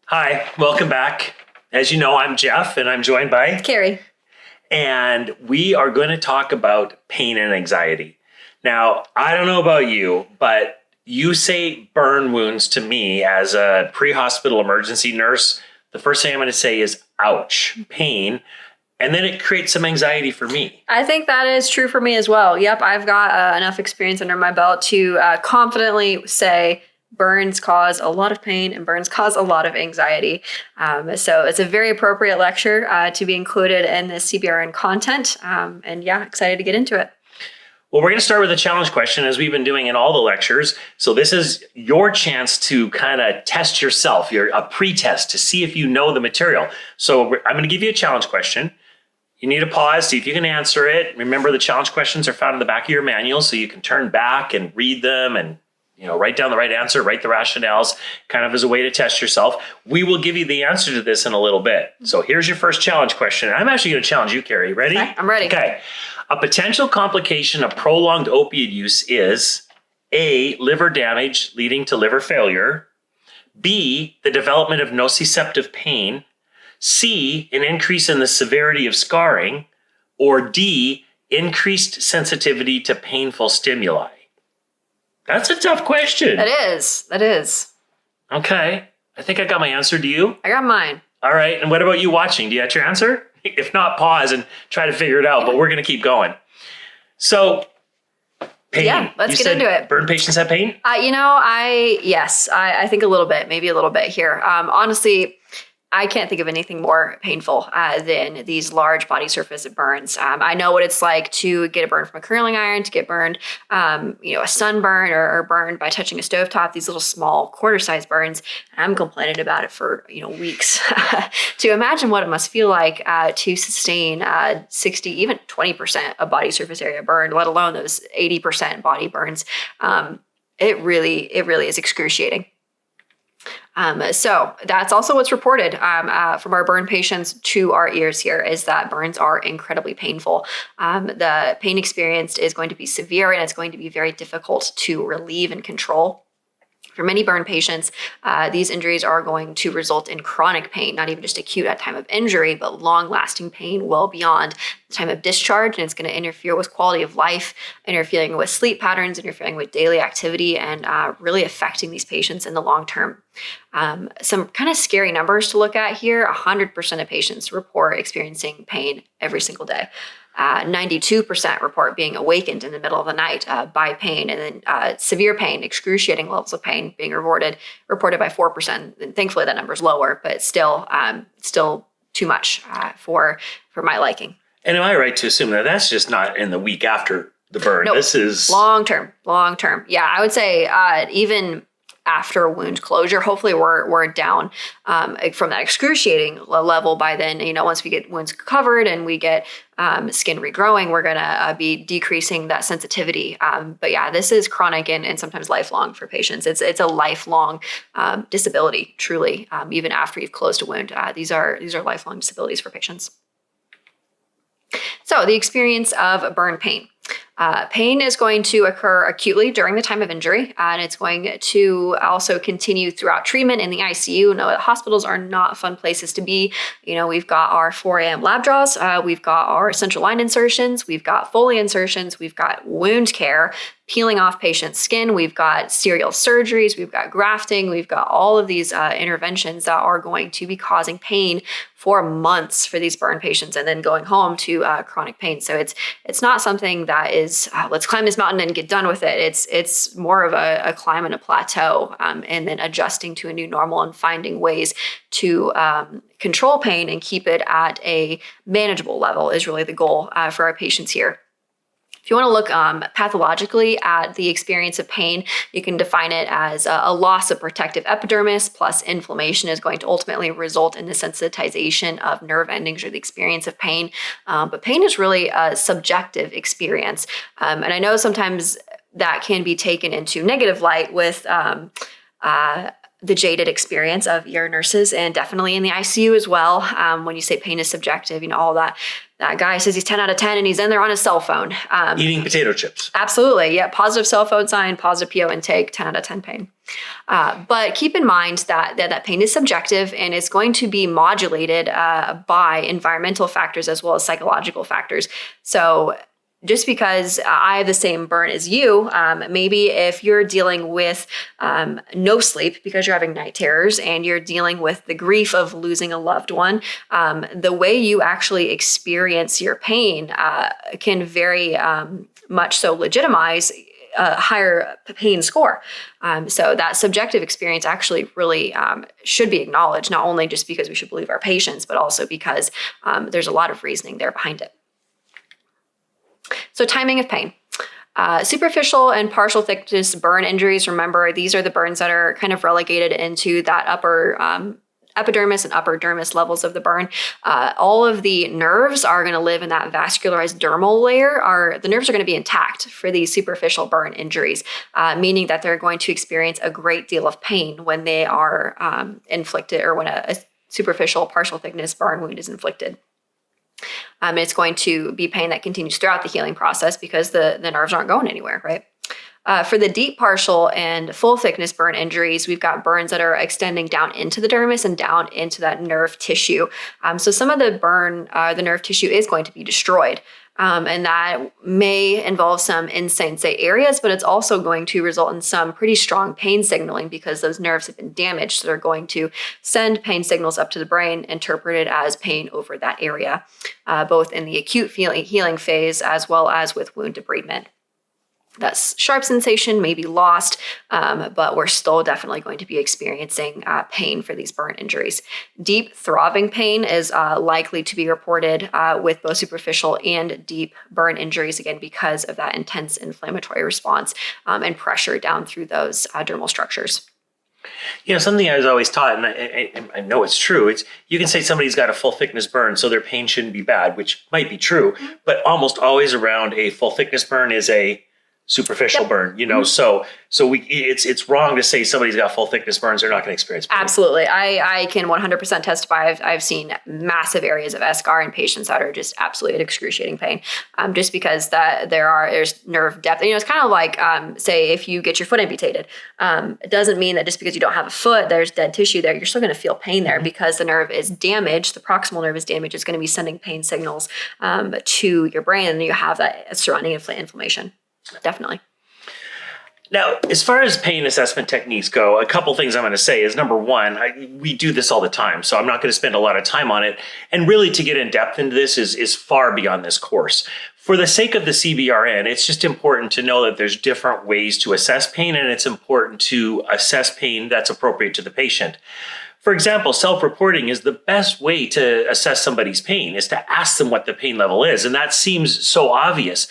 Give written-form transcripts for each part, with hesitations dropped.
Hi, welcome back. As you know, I'm Jeff and I'm joined by Cari. And we are going to talk about pain and anxiety. Now, I don't know about you, but you say burn wounds to me as a pre-hospital emergency nurse. The first thing I'm going to say is ouch, pain. And then it creates some anxiety for me. I think that is true for me as well. Yep, I've got enough experience under my belt to confidently say burns cause a lot of pain and burns cause a lot of anxiety. So it's a very appropriate lecture to be included in this CBRN content. And yeah, excited to get into it. Well, we're going to start with a challenge question as we've been doing in all the lectures. So this is your chance to kind of test yourself, a pre-test to see if you know the material. So I'm going to give you a challenge question. You need to pause, see if you can answer it. Remember, the challenge questions are found in the back of your manual, so you can turn back and read them and write down the right answer, write the rationales, kind of as a way to test yourself. We will give you the answer to this in a little bit. So here's your first challenge question. I'm actually going to challenge you, Cari. Ready? Okay, I'm ready. Okay. A potential complication of prolonged opioid use is A, liver damage leading to liver failure, B, the development of nociceptive pain, C, an increase in the severity of scarring, or D, increased sensitivity to painful stimuli. That's a tough question. That is. Okay. I think I got my answer. Do you? I got mine. All right. And what about you watching? Do you have your answer? If not, pause and try to figure it out, but we're going to keep going. So, pain. Yeah, let's get into it. Burn patients have pain? I think a little bit, maybe a little bit here. Honestly, I can't think of anything more painful than these large body surface burns. I know what it's like to get a burn from a curling iron, to get burned, a sunburn or burned by touching a stovetop, these little small quarter-sized burns. I'm complaining about it for, weeks. To imagine what it must feel like to sustain 60, even 20% of body surface area burned, let alone those 80% body burns. It really is excruciating. So that's also what's reported from our burn patients to our ears here is that burns are incredibly painful. The pain experienced is going to be severe and it's going to be very difficult to relieve and control. For many burn patients, these injuries are going to result in chronic pain, not even just acute at time of injury, but long-lasting pain well beyond the time of discharge, and it's going to interfere with quality of life, interfering with sleep patterns, interfering with daily activity, and really affecting these patients in the long term. Some kind of scary numbers to look at here: 100% of patients report experiencing pain every single day. 92% report being awakened in the middle of the night by pain, and then severe pain, excruciating levels of pain being reported by 4%. And thankfully that number is lower, but still too much for my liking. And am I right to assume that that's just not in the week after the burn? Nope. This is long term. Yeah, I would say even after wound closure, hopefully we're down from that excruciating level by then. Once we get wounds covered and we get skin regrowing, we're going to be decreasing that sensitivity. But yeah, this is chronic and sometimes lifelong for patients. It's a lifelong disability, truly, even after you've closed a wound. These are lifelong disabilities for patients. So the experience of burn pain. Pain is going to occur acutely during the time of injury, and it's going to also continue throughout treatment in the ICU. No, hospitals are not fun places to be. We've got our 4 a.m. lab draws, we've got our central line insertions, we've got Foley insertions, we've got wound care, peeling off patients' skin, we've got serial surgeries, we've got grafting, we've got all of these interventions that are going to be causing pain for months for these burn patients, and then going home to chronic pain. So it's not something that is let's climb this mountain and get done with it. It's more of a climb and a plateau, and then adjusting to a new normal and finding ways to control pain and keep it at a manageable level is really the goal for our patients here. If you want to look pathologically at the experience of pain, you can define it as a loss of protective epidermis plus inflammation is going to ultimately result in the sensitization of nerve endings or the experience of pain. But pain is really a subjective experience. And I know sometimes that can be taken into negative light with the jaded experience of ER nurses, and definitely in the ICU as well. When you say pain is subjective, all that guy says he's 10 out of 10 and he's in there on his cell phone. Eating potato chips. Absolutely. Yeah. Positive cell phone sign, positive PO intake, 10 out of 10 pain. But keep in mind that pain is subjective and it's going to be modulated by environmental factors as well as psychological factors. So just because I have the same burn as you, maybe if you're dealing with no sleep because you're having night terrors and you're dealing with the grief of losing a loved one, the way you actually experience your pain can very much so legitimize a higher pain score. So that subjective experience actually really should be acknowledged, not only just because we should believe our patients, but also because there's a lot of reasoning there behind it. So timing of pain. Superficial and partial thickness burn injuries, remember, these are the burns that are kind of relegated into that upper epidermis and upper dermis levels of the burn. All of the nerves are going to live in that vascularized dermal layer. The nerves are going to be intact for these superficial burn injuries, meaning that they're going to experience a great deal of pain when they are inflicted, or when a superficial partial thickness burn wound is inflicted. It's going to be pain that continues throughout the healing process because the nerves aren't going anywhere, right? For the deep partial and full thickness burn injuries, we've got burns that are extending down into the dermis and down into that nerve tissue. So some of the nerve tissue is going to be destroyed. And that may involve some insensate areas, but it's also going to result in some pretty strong pain signaling because those nerves have been damaged. So they're going to send pain signals up to the brain, interpreted as pain over that area, both in the acute healing phase as well as with wound debridement. That sharp sensation may be lost, but we're still definitely going to be experiencing pain for these burn injuries. Deep throbbing pain is likely to be reported with both superficial and deep burn injuries, again, because of that intense inflammatory response and pressure down through those dermal structures. Something I was always taught, and I know it's true, you can say somebody's got a full thickness burn, so their pain shouldn't be bad, which might be true, but almost always around a full thickness burn is a superficial burn, so it's wrong to say somebody's got full thickness burns, they're not going to experience pain. Absolutely. I can 100% testify. I've seen massive areas of eschar in patients that are just absolutely excruciating pain, just because there's nerve depth. It's kind of like, say, if you get your foot amputated, it doesn't mean that just because you don't have a foot, there's dead tissue there, you're still going to feel pain there because the nerve is damaged. The proximal nerve is damaged. It's going to be sending pain signals to your brain, and you have that surrounding inflammation. Definitely. Now, as far as pain assessment techniques go, a couple things I'm going to say is, number one, we do this all the time, so I'm not going to spend a lot of time on it. And really, to get in depth into this is far beyond this course. For the sake of the CBRN, it's just important to know that there's different ways to assess pain, and it's important to assess pain that's appropriate to the patient. For example, self-reporting is the best way to assess somebody's pain, is to ask them what the pain level is. And that seems so obvious.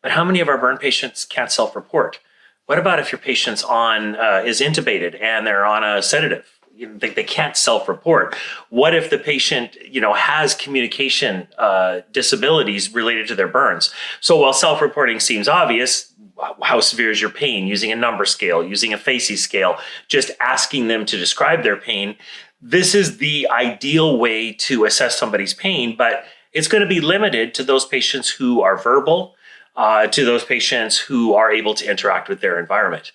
But how many of our burn patients can't self-report? What about if your patient's is intubated and they're on a sedative? They can't self-report. What if the patient, has communication disabilities related to their burns? So while self-reporting seems obvious, how severe is your pain? Using a number scale, using a FACES scale, just asking them to describe their pain. This is the ideal way to assess somebody's pain, but it's going to be limited to those patients who are verbal, to those patients who are able to interact with their environment.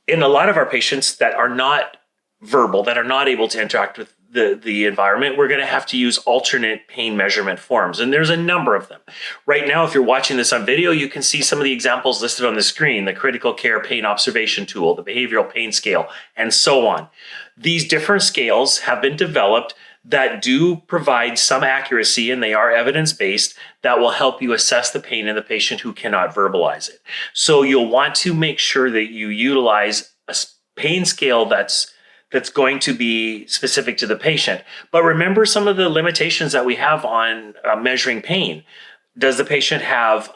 In a lot of our patients that are not verbal, that are not able to interact with the environment, we're going to have to use alternate pain measurement forms. And there's a number of them. Right now, if you're watching this on video, you can see some of the examples listed on the screen: the critical care pain observation tool, the behavioral pain scale, and so on. These different scales have been developed that do provide some accuracy, and they are evidence-based, that will help you assess the pain in the patient who cannot verbalize it. So you'll want to make sure that you utilize a pain scale that's going to be specific to the patient. But remember some of the limitations that we have on measuring pain. Does the patient have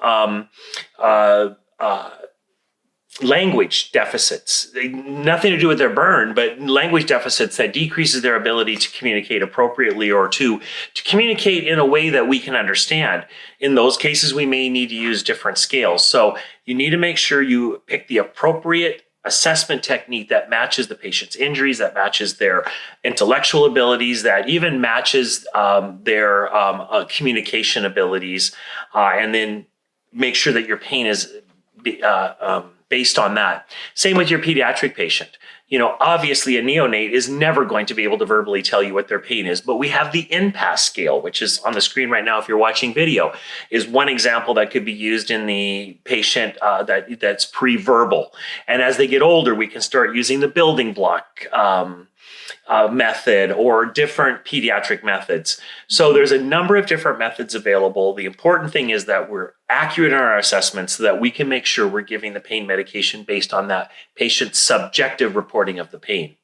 language deficits? Nothing to do with their burn, but language deficits that decreases their ability to communicate appropriately or to communicate in a way that we can understand. In those cases, we may need to use different scales. So you need to make sure you pick the appropriate assessment technique that matches the patient's injuries, that matches their intellectual abilities, that even matches their communication abilities, and then make sure that your pain is based on that. Same with your pediatric patient. Obviously a neonate is never going to be able to verbally tell you what their pain is, but we have the INPAS scale, which is on the screen right now if you're watching video, is one example that could be used in the patient that's pre-verbal. And as they get older, we can start using the building block method or different pediatric methods. So there's a number of different methods available. The important thing is that we're accurate in our assessments so that we can make sure we're giving the pain medication based on that patient's subjective reporting of the pain.